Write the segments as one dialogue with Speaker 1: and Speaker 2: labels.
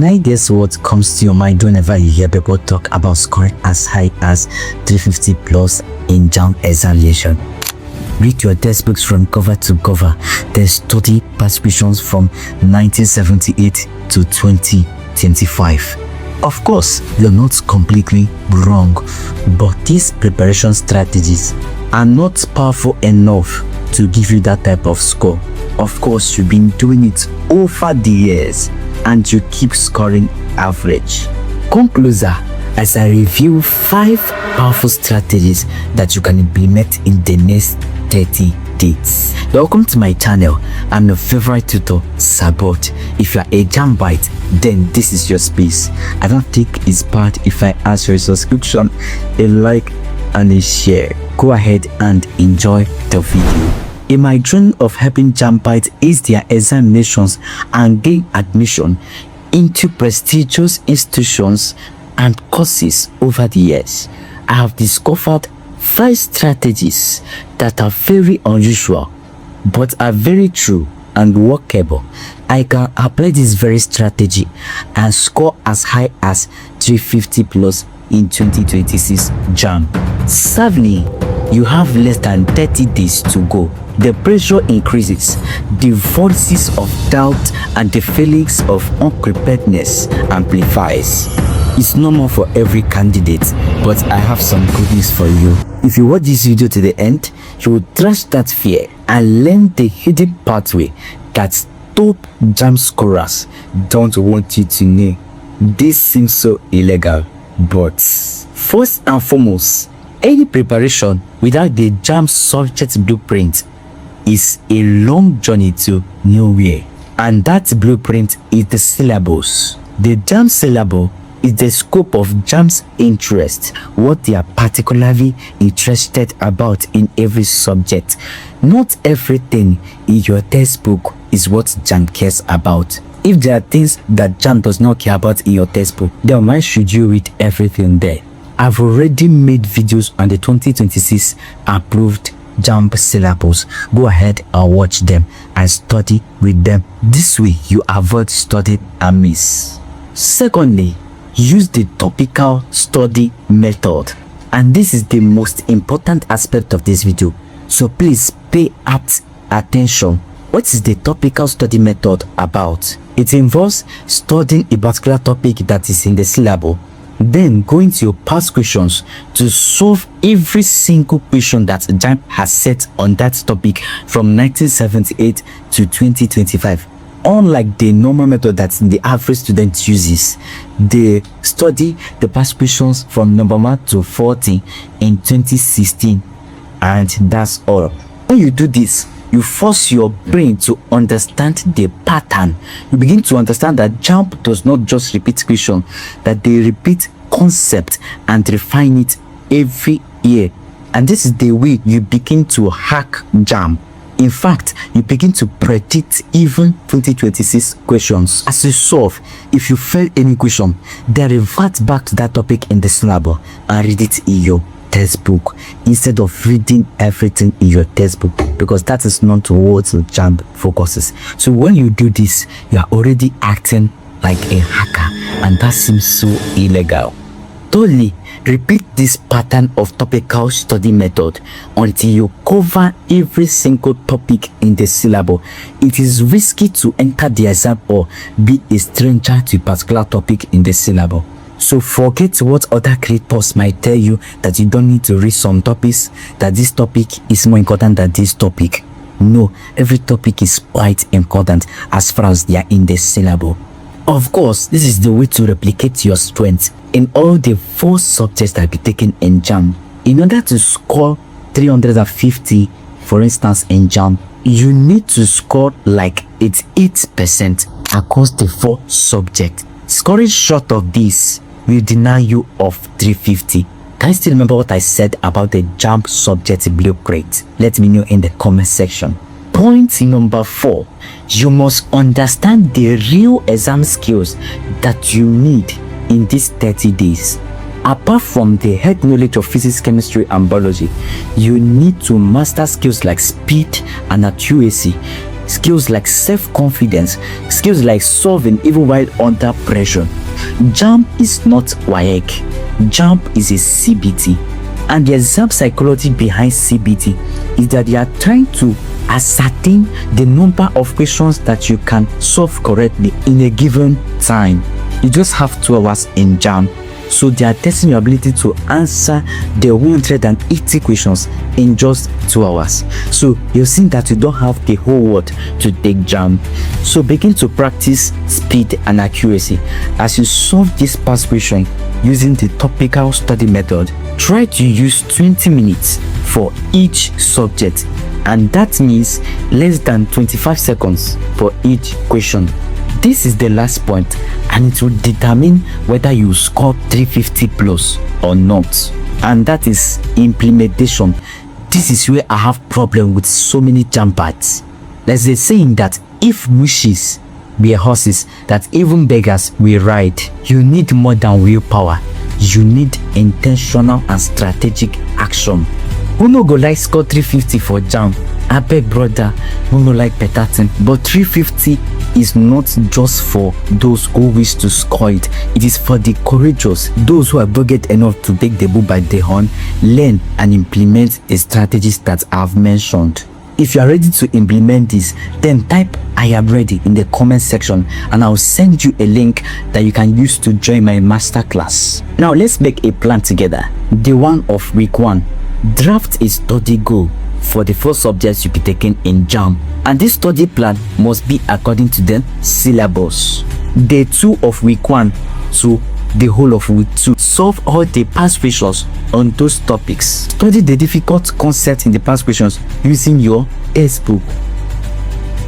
Speaker 1: Can I guess what comes to your mind whenever you hear people talk about scoring as high as 350 plus in Jamb examination? Read your textbooks from cover to cover. They study past questions from 1978 to 2025. Of course, you're not completely wrong, but these preparation strategies are not powerful enough to give you that type of score. Of course, you've been doing it over the years and you keep scoring average. Come closer as I review 5 powerful strategies that you can implement in the next 30 days. Welcome to my channel. I'm your favorite tutor, Sabot. If you are a Jambite, then this is your space. I don't think it's bad if I ask for a subscription, a like and a share. Go ahead and enjoy the video. In my dream of helping Jambites ace their examinations and gain admission into prestigious institutions and courses over the years, I have discovered 5 strategies that are very unusual but are very true and workable. I can apply this very strategy and score as high as 350 plus in 2026 Jamb. Sadly, you have less than 30 days to go. The pressure increases, the voices of doubt and the feelings of unpreparedness amplifies. It's normal for every candidate, but I have some good news for you. If you watch this video to the end, you will trash that fear and learn the hidden pathway that top Jamb scorers don't want you to know. This seems so illegal, but first and foremost, any preparation without the Jamb subject blueprint is a long journey to nowhere, and that blueprint is the syllabus. The Jamb syllabus is the scope of Jamb's interest, what they are particularly interested about in every subject. Not everything in your textbook is what Jamb cares about. If there are things that Jamb does not care about in your textbook, then why should you read everything there? I've already made videos on the 2026 approved Jamb syllabus. Go ahead and watch them and study with them. This way you avoid studying amiss. Secondly, use the topical study method, and this is the most important aspect of this video, so please pay apt attention. What is the topical study method about? It involves studying a particular topic that is in the syllabus, then going to your past questions to solve every single question that Jamb has set on that topic from 1978 to 2025. Unlike the normal method that the average student uses, they study the past questions from number 1 to 40 in 2016, and that's all. When you do this, you force your brain to understand the pattern. You begin to understand that Jamb does not just repeat question, that they repeat concept and refine it every year. And this is the way you begin to hack Jamb. In fact, you begin to predict even 2026 questions. As you solve, if you fail any question, then revert back to that topic in the syllabus and read it in your textbook instead of reading everything in your textbook, because that is not what Jamb focuses. So when you do this, you are already acting like a hacker, and that seems so illegal. Thirdly, repeat this pattern of topical study method until you cover every single topic in the syllabus. It is risky to enter the exam or be a stranger to a particular topic in the syllabus. So forget what other creators might tell you, that you don't need to read some topics, that this topic is more important than this topic. No, every topic is quite important as far as they are in the syllabus. Of course, this is the way to replicate your strength in all the 4 subjects that be taken in Jamb. In order to score 350, for instance, in Jamb, you need to score like 88% across the 4 subjects. Scoring short of this will deny you of 350. Can you still remember what I said about the Jamb subject blueprint? Let me know in the comment section. Point number 4, you must understand the real exam skills that you need in these 30 days. Apart from the head knowledge of physics, chemistry and biology, you need to master skills like speed and accuracy, skills like self-confidence, skills like solving even while under pressure. Jamb is not WAEC. Jamb is a CBT. And the exam psychology behind CBT is that they are trying to ascertain the number of questions that you can solve correctly in a given time. You just have 2 hours in Jamb, so they are testing your ability to answer the 180 questions in just 2 hours. So you've seen that you don't have the whole world to take Jamb. So begin to practice speed and accuracy as you solve this past question using the topical study method. Try to use 20 minutes for each subject, and that means less than 25 seconds for each question. This is the last point, and it will determine whether you score 350 plus or not, and that is implementation. This is where I have problem with so many Jambards. There's a saying that if wishes were horses, that even beggars will ride. You need more than willpower. You need intentional and strategic action. Who no go like score 350 for Jamb? I beg brother, who no like better thing? But 350 is not just for those who wish to score it. It is for the courageous, those who are rugged enough to take the bull by the horn, learn and implement the strategies that I've mentioned. If you are ready to implement this, then type "I am ready" in the comment section, and I'll send you a link that you can use to join my masterclass. Now let's make a plan together. Day 1 of week 1. Draft a study goal for the 4 subjects you'll be taking in Jamb, and this study plan must be according to the syllabus. Day 2 of week 1 to the whole of week 2. Solve all the past questions on those topics. Study the difficult concepts in the past questions using your textbook,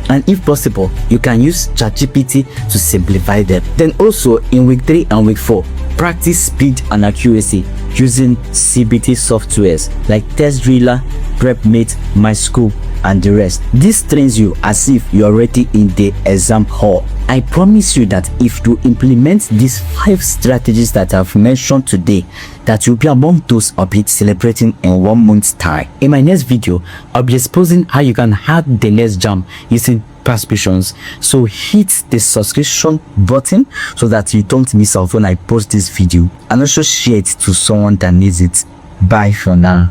Speaker 1: and if possible you can use ChatGPT to simplify them. Then also in week 3 and week 4, practice speed and accuracy using CBT softwares like Test Driller, PrepMate, My School, and the rest. This trains you as if you're already in the exam hall. I promise you that if you implement these 5 strategies that I've mentioned today, that you'll be among those I'll be celebrating in 1 month's time. In my next video, I'll be exposing how you can hack the next Jamb using past questions. So hit the subscription button so that you don't miss out when I post this video, and also share it to someone that needs it. Bye for now.